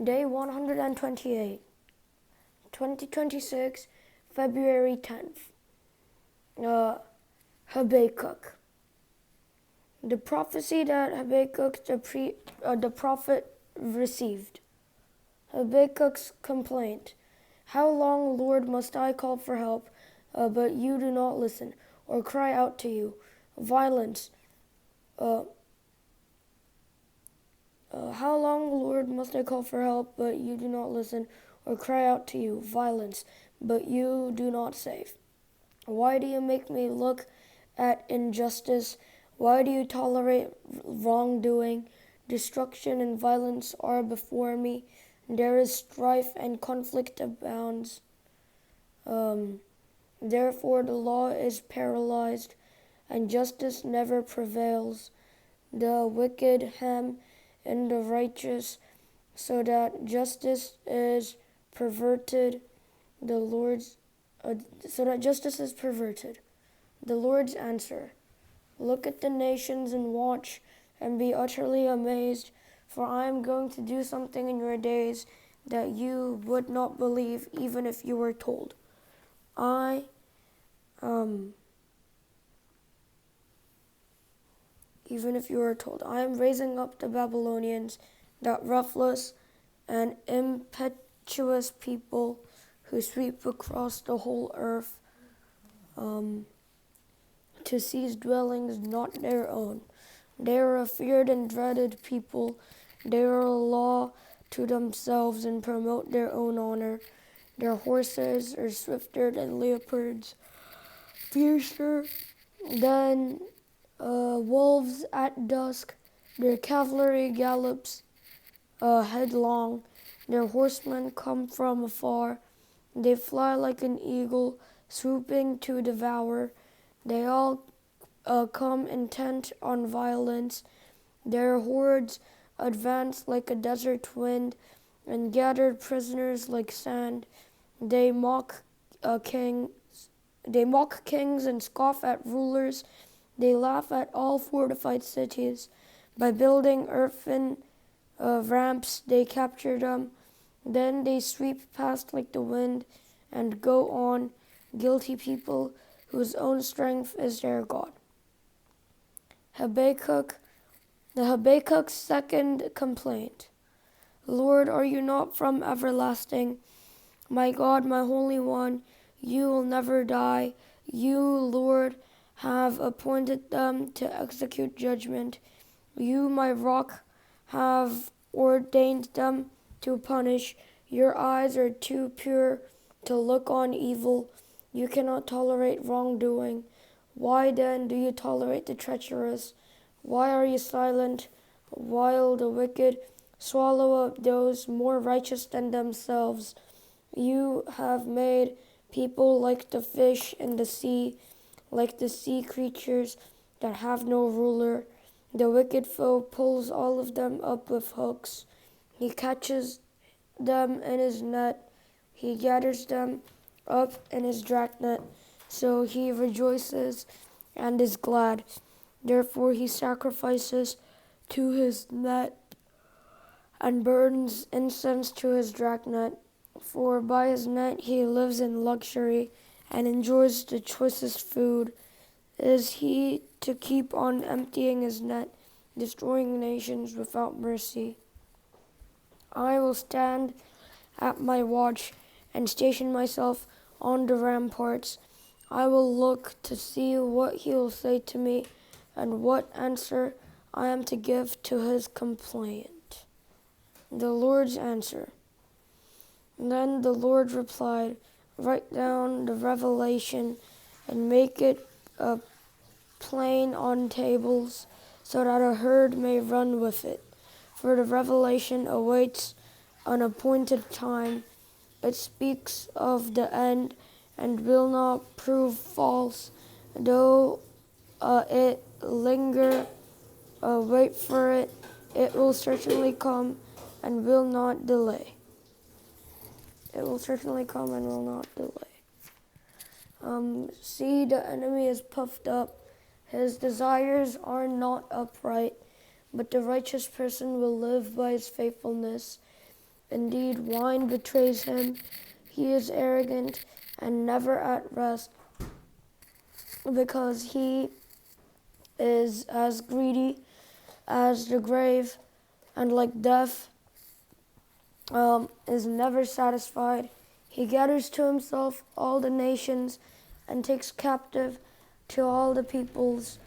Day 128, 2026, February 10th. Habakkuk. The prophecy that Habakkuk the prophet received. Habakkuk's complaint. How long, Lord, must I call for help, but you do not listen, or cry out to you? Violence. How long, Lord, must I call for help, but you do not listen, or cry out to you? Violence, but you do not save. Why do you make me look at injustice? Why do you tolerate wrongdoing? Destruction and violence are before me. There is strife and conflict abounds. Therefore the law is paralyzed, and justice never prevails. The wicked hem in the righteous, so that justice is perverted. Justice is perverted. The Lord's answer. Look at the nations and watch, and be utterly amazed, for I am going to do something in your days that you would not believe, even if you were told. Even if you were told, I am raising up the Babylonians, that ruthless and impetuous people who sweep across the whole earth, to seize dwellings not their own. They are a feared and dreaded people. They are a law to themselves and promote their own honor. Their horses are swifter than leopards, fiercer than wolves at dusk. Their cavalry gallops headlong. Their horsemen come from afar. They fly like an eagle, swooping to devour. They all come intent on violence. Their hordes advance like a desert wind, and gather prisoners like sand. They mock kings and scoff at rulers. They laugh at all fortified cities. By building earthen ramps, they capture them. Then they sweep past like the wind and go on, guilty people whose own strength is their God. Habakkuk's second complaint. Lord, are you not from everlasting? My God, my Holy One, you will never die. You, Lord, have appointed them to execute judgment. You, my rock, have ordained them to punish. Your eyes are too pure to look on evil. You cannot tolerate wrongdoing. Why then do you tolerate the treacherous? Why are you silent while the wicked swallow up those more righteous than themselves? You have made people like the fish in the sea, like the sea creatures that have no ruler. The wicked foe pulls all of them up with hooks. He catches them in his net. He gathers them up in his dragnet. So he rejoices and is glad. Therefore he sacrifices to his net and burns incense to his dragnet. For by his net he lives in luxury and enjoys the choicest food. Is he to keep on emptying his net, destroying nations without mercy? I will stand at my watch and station myself on the ramparts. I will look to see what he will say to me and what answer I am to give to his complaint. The Lord's answer. Then the Lord replied, write down the revelation and make it plain on tables, so that a herd may run with it. For the revelation awaits an appointed time. It speaks of the end and will not prove false. Though it linger, wait for it. It will certainly come and will not delay. It will certainly come and will not delay. See, the enemy is puffed up. His desires are not upright, but the righteous person will live by his faithfulness. Indeed, wine betrays him. He is arrogant and never at rest, because he is as greedy as the grave, and like death is never satisfied. He gathers to himself all the nations and takes captive to all the peoples.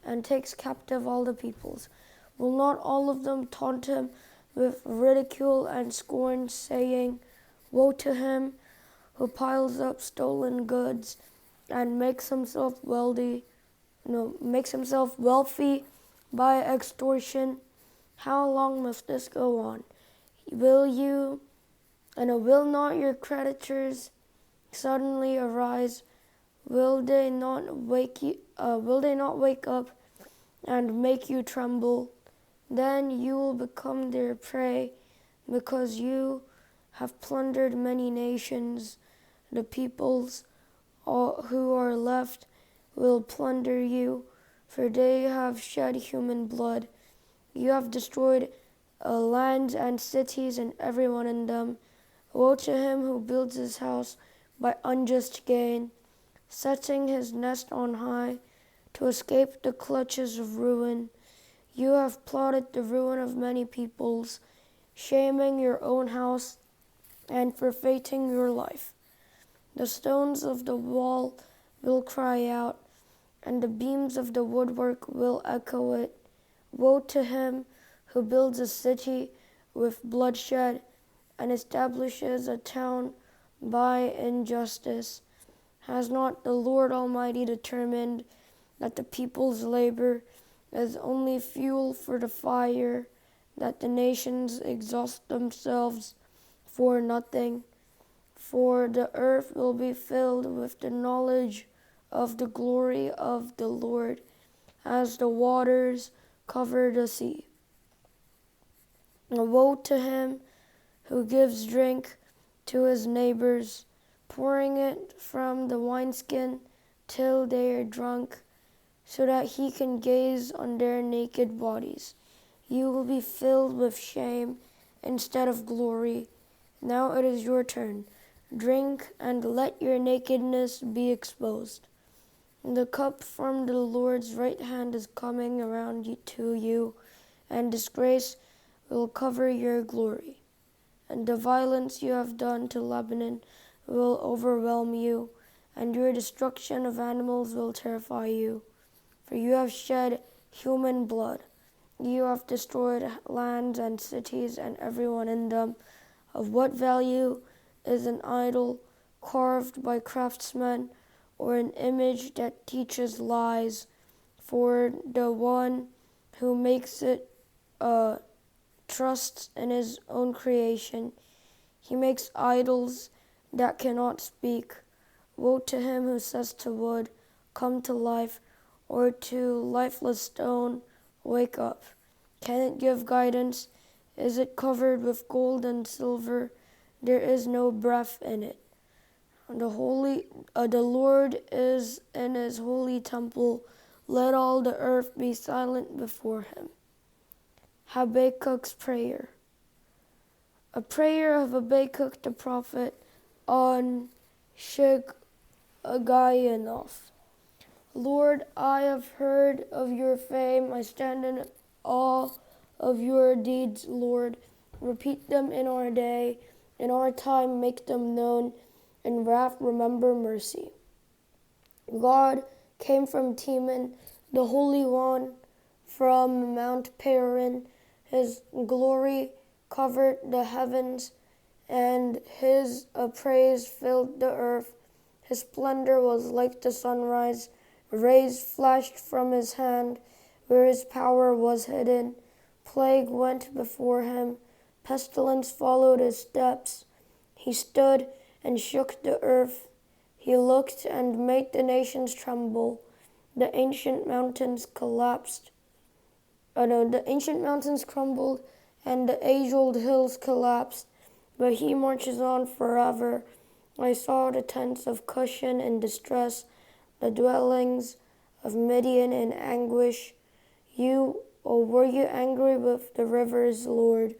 And takes captive all the peoples. Will not all of them taunt him with ridicule and scorn, saying, "Woe to him who piles up stolen goods and makes himself wealthy by extortion? How long must this go on? Will not your creditors suddenly arise? Will they not wake up and make you tremble? Then you will become their prey, because you have plundered many nations. The peoples who are left will plunder you, for they have shed human blood. You have destroyed lands and cities and everyone in them. Woe to him who builds his house by unjust gain, setting his nest on high to escape the clutches of ruin. You have plotted the ruin of many peoples, shaming your own house and forfeiting your life. The stones of the wall will cry out, and the beams of the woodwork will echo it. Woe to him who builds a city with bloodshed and establishes a town by injustice. Has not the Lord Almighty determined that the people's labor is only fuel for the fire, that the nations exhaust themselves for nothing? For the earth will be filled with the knowledge of the glory of the Lord, as the waters cover the sea. And woe to him who gives drink to his neighbors, pouring it from the wineskin till they are drunk, so that he can gaze on their naked bodies. You will be filled with shame instead of glory. Now it is your turn. Drink and let your nakedness be exposed. The cup from the Lord's right hand is coming around to you, and disgrace will cover your glory. And the violence you have done to Lebanon will overwhelm you, and your destruction of animals will terrify you. For you have shed human blood. You have destroyed lands and cities and everyone in them. Of what value is an idol carved by craftsmen, or an image that teaches lies? For the one who makes it trusts in his own creation. He makes idols that cannot speak. Woe to him who says to wood, "Come to life," or to lifeless stone, "Wake up." Can it give guidance? Is it covered with gold and silver? There is no breath in it. The Lord is in his holy temple. Let all the earth be silent before him. Habakkuk's prayer. A prayer of Habakkuk the prophet on Shigionoth. Lord, I have heard of your fame. I stand in awe of your deeds, Lord. Repeat them in our day. In our time, make them known. In wrath, remember mercy. God came from Teman, the Holy One from Mount Paran. His glory covered the heavens, and his praise filled the earth. His splendor was like the sunrise. Rays flashed from his hand where his power was hidden. Plague went before him. Pestilence followed his steps. He stood and shook the earth. He looked and made the nations tremble. The ancient mountains collapsed. The ancient mountains crumbled, and the age-old hills collapsed. But he marches on forever. I saw the tents of Cushan in distress, the dwellings of Midian in anguish. Were you angry with the rivers, Lord?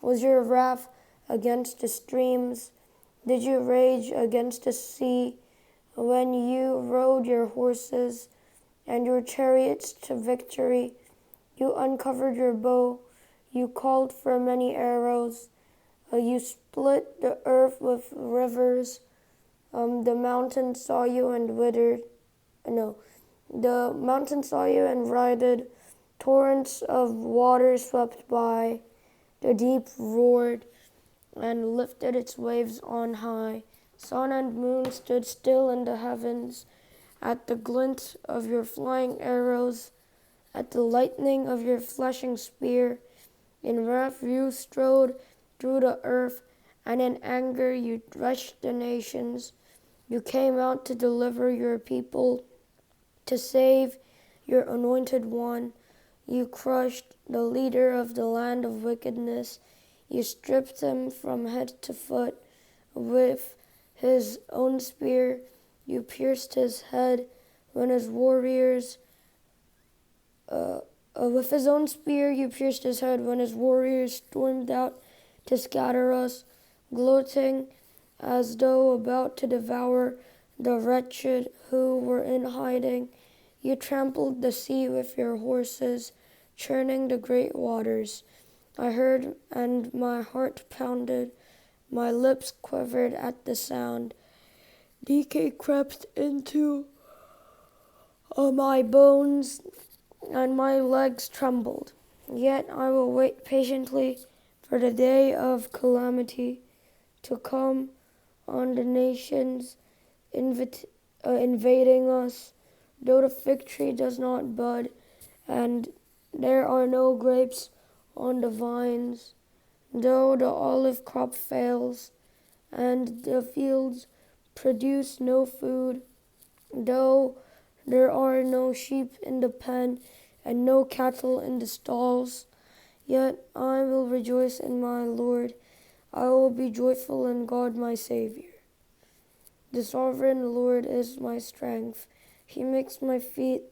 Was your wrath against the streams? Did you rage against the sea when you rode your horses and your chariots to victory? You uncovered your bow. You called for many arrows. You split the earth with rivers. The mountains saw you and withered. No, the mountains saw you and writhed. Torrents of water swept by. The deep roared and lifted its waves on high. Sun and moon stood still in the heavens at the glint of your flying arrows, at the lightning of your flashing spear. In wrath you strode through the earth, and in anger you threshed the nations. You came out to deliver your people, to save your anointed one. You crushed the leader of the land of wickedness. You stripped him from head to foot. With his own spear you pierced his head when his warriors with his own spear you pierced his head when his warriors stormed out to scatter us, gloating as though about to devour the wretched who were in hiding. You trampled the sea with your horses, churning the great waters. I heard, and my heart pounded. My lips quivered at the sound. Decay crept into my bones, and my legs trembled. Yet I will wait patiently for the day of calamity to come on the nations invading us. Though the fig tree does not bud, and there are no grapes on the vines, though the olive crop fails, and the fields produce no food, though there are no sheep in the pen, and no cattle in the stalls, yet I will rejoice in my Lord. I will be joyful in God my Savior. The sovereign Lord is my strength. He makes my feet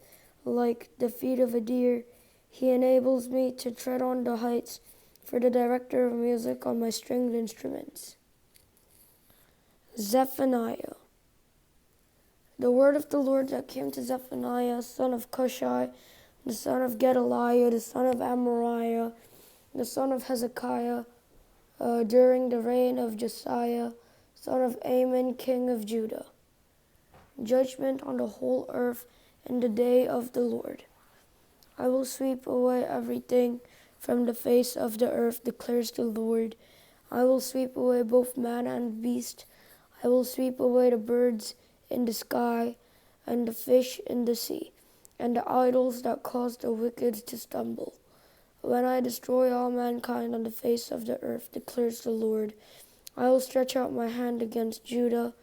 like the feet of a deer. He enables me to tread on the heights, for the director of music on my stringed instruments. Zephaniah. The word of the Lord that came to Zephaniah, son of Cushi, the son of Gedaliah, the son of Amariah, the son of Hezekiah, during the reign of Josiah, son of Amon, king of Judah. Judgment on the whole earth in the day of the Lord. I will sweep away everything from the face of the earth, declares the Lord. I will sweep away both man and beast. I will sweep away the birds in the sky, and the fish in the sea, and the idols that cause the wicked to stumble. When I destroy all mankind on the face of the earth, declares the Lord, I will stretch out my hand against Judah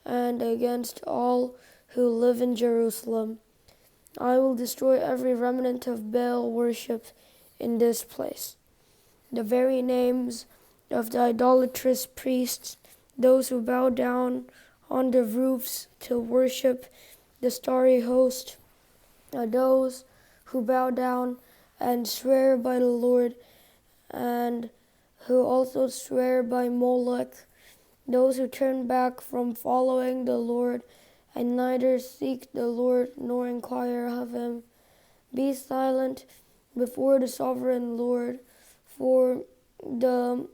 and against all who live in Jerusalem. I will destroy every remnant of Baal worship in this place. The very names of the idolatrous priests, those who bow down on the roofs to worship the starry host, those who bow down and swear by the Lord, and who also swear by Molech, those who turn back from following the Lord and neither seek the Lord nor inquire of him. Be silent before the sovereign Lord, for the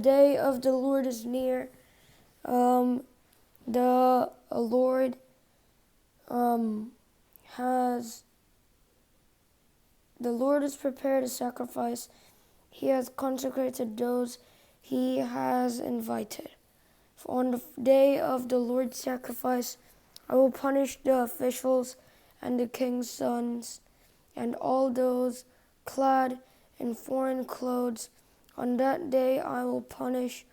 day of the Lord is near. The Lord has prepared a sacrifice. He has consecrated those he has invited. For on the day of the Lord's sacrifice, I will punish the officials and the king's sons, and all those clad in foreign clothes. On that day I will punish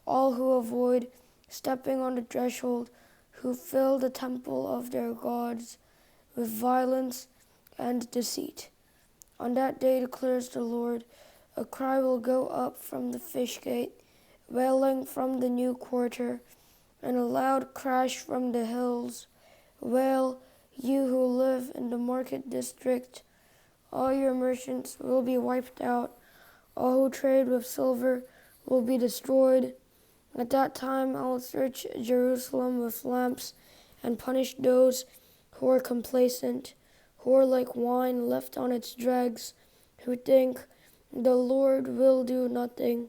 all who avoid stepping on the threshold, who fill the temple of their gods with violence and deceit. On that day, declares the Lord, a cry will go up from the fish gate, wailing from the new quarter, and a loud crash from the hills. Wail, you who live in the market district All your merchants will be wiped out. All who trade with silver will be destroyed. At that time I will search Jerusalem with lamps and punish those who are complacent, who are like wine left on its dregs, who think the Lord will do nothing,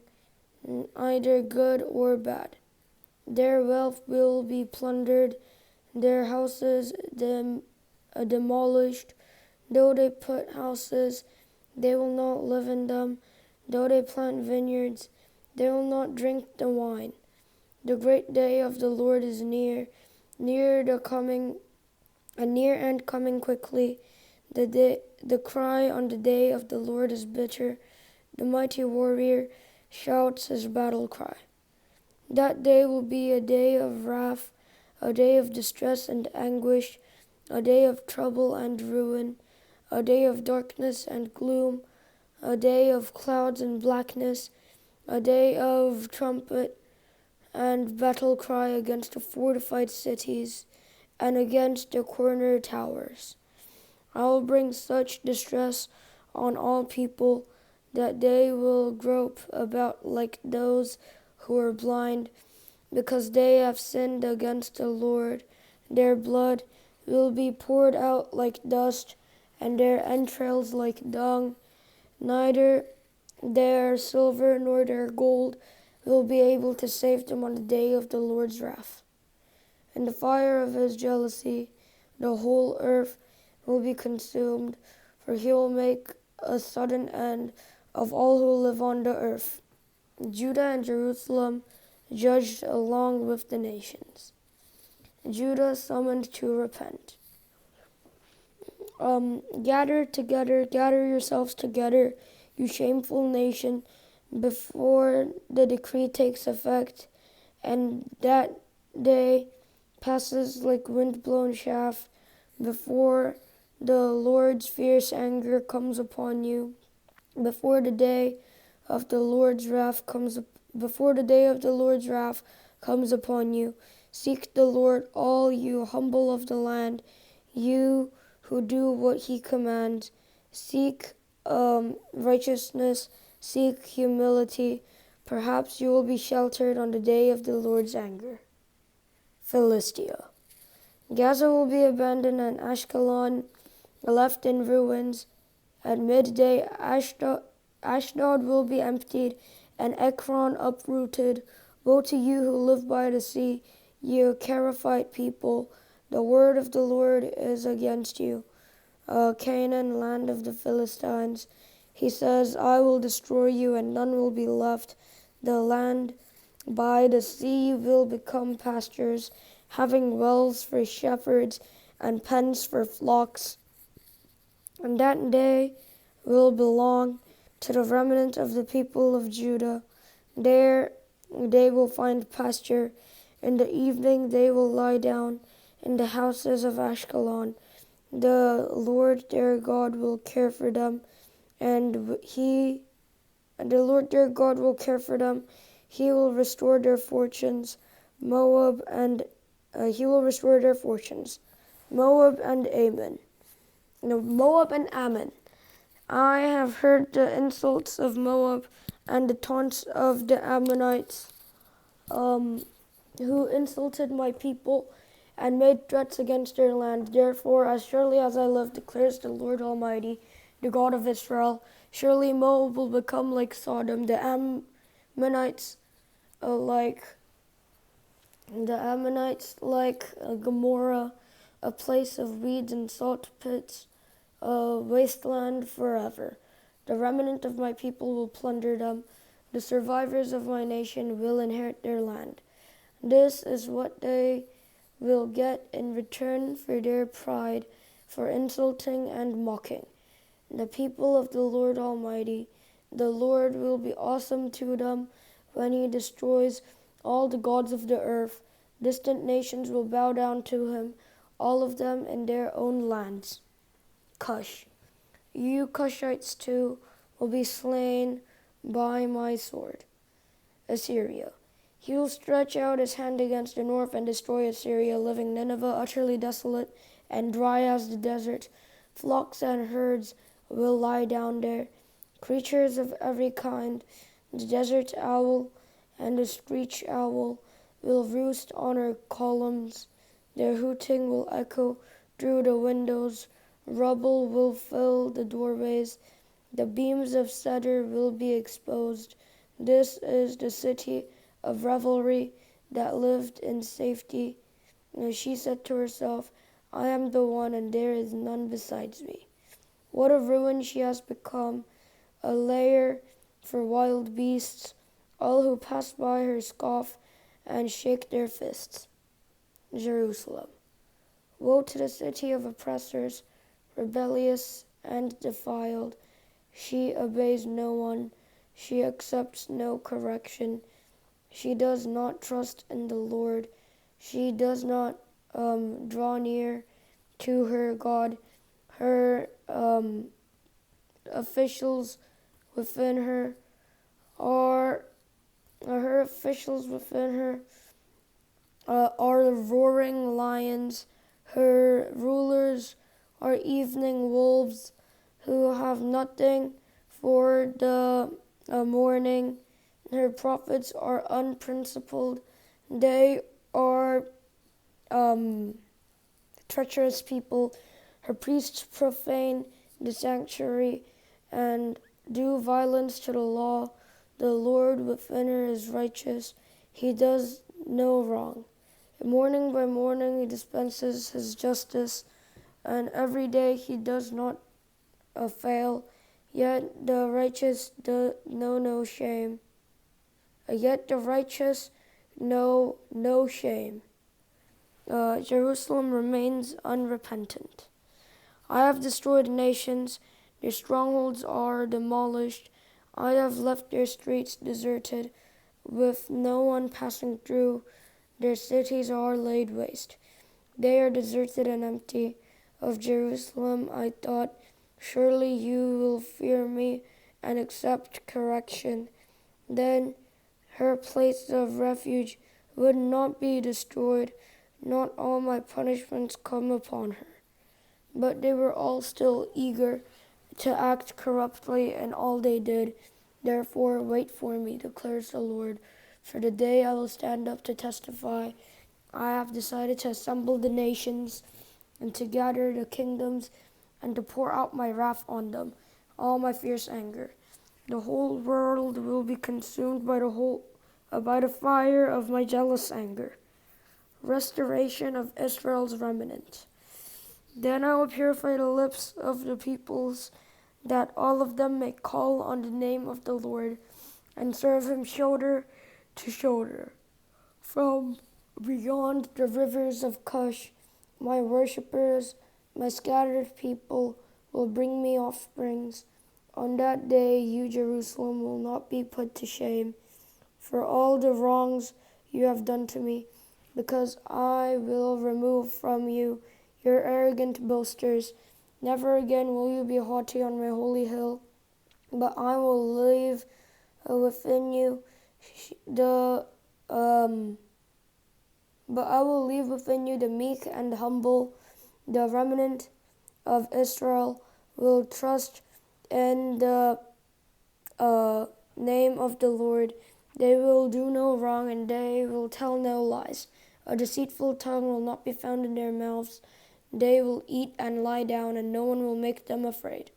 either good or bad. Their wealth will be plundered, their houses demolished. Though they put houses, they will not live in them. Though they plant vineyards, they will not drink the wine. The great day of the Lord is near, near and coming quickly. The cry on the day of the Lord is bitter. The mighty warrior shouts his battle cry. That day will be a day of wrath, a day of distress and anguish, a day of trouble and ruin, a day of darkness and gloom, a day of clouds and blackness, a day of trumpet and battle cry against the fortified cities and against the corner towers. I will bring such distress on all people that they will grope about like those who are blind, because they have sinned against the Lord. Their blood will be poured out like dust, and their entrails like dung. Neither their silver nor their gold will be able to save them on the day of the Lord's wrath. In the fire of his jealousy, the whole earth will be consumed, for he will make a sudden end of all who live on the earth. Judah and Jerusalem judged along with the nations. Judah summoned to repent. Gather yourselves together, you shameful nation, before the decree takes effect, and that day passes like wind-blown chaff, before the Lord's fierce anger comes upon you, before the day of the Lord's wrath comes upon you. Seek the Lord, all you humble of the land, you who do what he commands. Seek righteousness, seek humility. Perhaps you will be sheltered on the day of the Lord's anger. Philistia. Gaza will be abandoned and Ashkelon left in ruins. At midday, Ashdod will be emptied and Ekron uprooted. Woe to you who live by the sea, you Caraphite people. The word of the Lord is against you, Canaan, land of the Philistines. He says, I will destroy you and none will be left. The land by the sea will become pastures, having wells for shepherds and pens for flocks. And that day will belong to the remnant of the people of Judah. There they will find pasture. In the evening they will lie down in the houses of Ashkelon. The Lord their God will care for them, He will restore their fortunes. Moab and Ammon. No, Moab and Ammon. I have heard the insults of Moab and the taunts of the Ammonites, who insulted my people and made threats against their land. Therefore, as surely as I live, declares the Lord Almighty, the God of Israel, surely Moab will become like Sodom, the Ammonites like Gomorrah, a place of weeds and salt pits, a wasteland forever. The remnant of my people will plunder them. The survivors of my nation will inherit their land. This is what they will get in return for their pride, for insulting and mocking the people of the Lord Almighty. The Lord will be awesome to them when he destroys all the gods of the earth. Distant nations will bow down to him, all of them in their own lands. Cush. You Cushites too will be slain by my sword. Assyria. He will stretch out his hand against the north and destroy Assyria, leaving Nineveh utterly desolate and dry as the desert. Flocks and herds will lie down there. Creatures of every kind, the desert owl and the screech owl will roost on her columns. Their hooting will echo through the windows. Rubble will fill the doorways. The beams of cedar will be exposed. This is the city of revelry that lived in safety. And she said to herself, I am the one, and there is none besides me. What a ruin she has become, a lair for wild beasts. All who pass by her scoff and shake their fists. Jerusalem. Woe to the city of oppressors, rebellious and defiled. She obeys no one. She accepts no correction. She does not trust in the Lord. She does not draw near to her God. Her officials within her are are roaring lions. Her rulers are evening wolves who have nothing for the morning. Her prophets are unprincipled. They are treacherous people. Her priests profane the sanctuary and do violence to the law. The Lord within her is righteous. He does no wrong. Morning by morning he dispenses his justice, and every day he does not fail. Yet the righteous know no shame. Yet the righteous know no shame. Jerusalem remains unrepentant. I have destroyed nations. Their strongholds are demolished. I have left their streets deserted, with no one passing through. Their cities are laid waste. They are deserted and empty. Of Jerusalem I thought, surely you will fear me and accept correction. Then her place of refuge would not be destroyed, not all my punishments come upon her. But they were all still eager to act corruptly in all they did. Therefore wait for me, declares the Lord, for the day I will stand up to testify. I have decided to assemble the nations and to gather the kingdoms and to pour out my wrath on them, all my fierce anger. The whole world will be consumed by the fire of my jealous anger. Restoration of Israel's remnant. Then I will purify the lips of the peoples, that all of them may call on the name of the Lord and serve him shoulder to shoulder. From beyond the rivers of Cush, my worshippers, my scattered people, will bring me offerings. On that day, you, Jerusalem, will not be put to shame for all the wrongs you have done to me, because I will remove from you your arrogant boasters. Never again will you be haughty on my holy hill, but I will leave within you the meek and humble. The remnant of Israel will trust in the name of the Lord. They will do no wrong, and they will tell no lies. A deceitful tongue will not be found in their mouths. They will eat and lie down, and no one will make them afraid.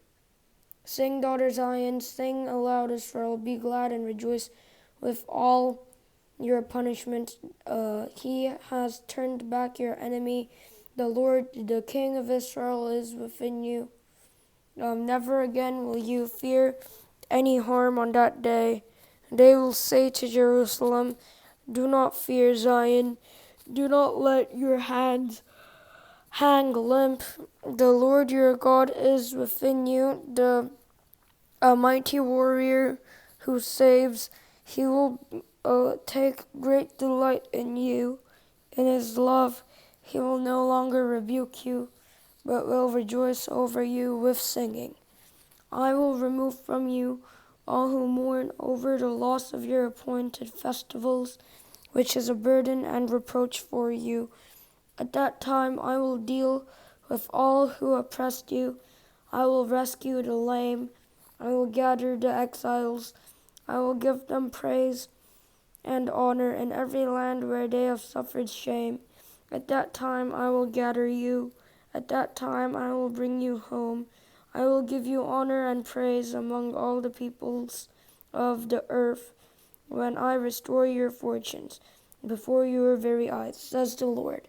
Sing, daughter Zion, sing aloud, Israel. Be glad and rejoice with all your punishment. He has turned back your enemy. The Lord, the King of Israel, is within you. Never again will you fear any harm on that day. They will say to Jerusalem, do not fear, Zion. Do not let your hands hang limp. The Lord your God is within you, the mighty warrior who saves. He will take great delight in you. In his love, he will no longer rebuke you, but will rejoice over you with singing. I will remove from you all who mourn over the loss of your appointed festivals, which is a burden and reproach for you. At that time I will deal with all who oppressed you. I will rescue the lame. I will gather the exiles. I will give them praise and honor in every land where they have suffered shame. At that time I will gather you. At that time I will bring you home. I will give you honor and praise among all the peoples of the earth when I restore your fortunes before your very eyes, says the Lord.